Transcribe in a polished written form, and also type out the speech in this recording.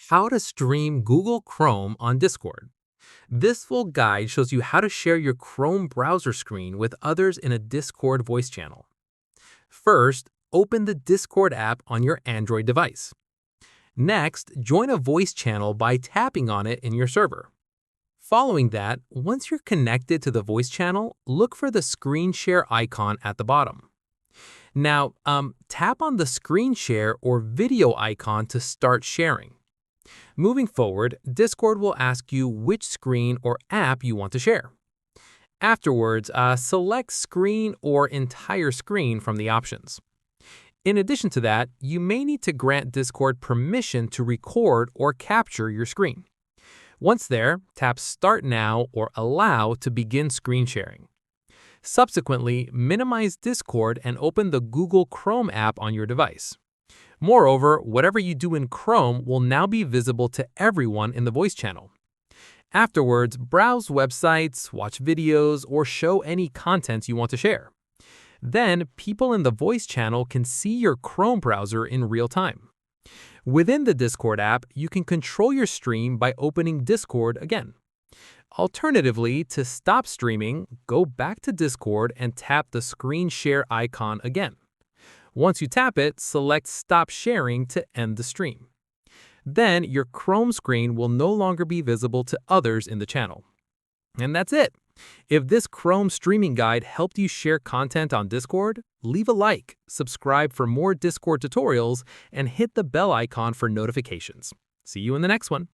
How to stream Google Chrome on Discord. This full guide shows you how to share your Chrome browser screen with others in a Discord voice channel. First, open the Discord app on your Android device. Next, join a voice channel by tapping on it in your server. Following that, once you're connected to the voice channel, look for the screen share icon at the bottom. Now, tap on the screen share or video icon to start sharing. Moving forward, Discord will ask you which screen or app you want to share. Afterwards, select screen or entire screen from the options. In addition to that, you may need to grant Discord permission to record or capture your screen. Once there, tap Start Now or Allow to begin screen sharing. Subsequently, minimize Discord and open the Google Chrome app on your device. Moreover, whatever you do in Chrome will now be visible to everyone in the voice channel. Afterwards, browse websites, watch videos, or show any content you want to share. Then, people in the voice channel can see your Chrome browser in real time. Within the Discord app, you can control your stream by opening Discord again. Alternatively, to stop streaming, go back to Discord and tap the screen share icon again. Once you tap it, select Stop Sharing to end the stream. Then your Chrome screen will no longer be visible to others in the channel. And that's it. If this Chrome streaming guide helped you share content on Discord, leave a like, subscribe for more Discord tutorials, and hit the bell icon for notifications. See you in the next one.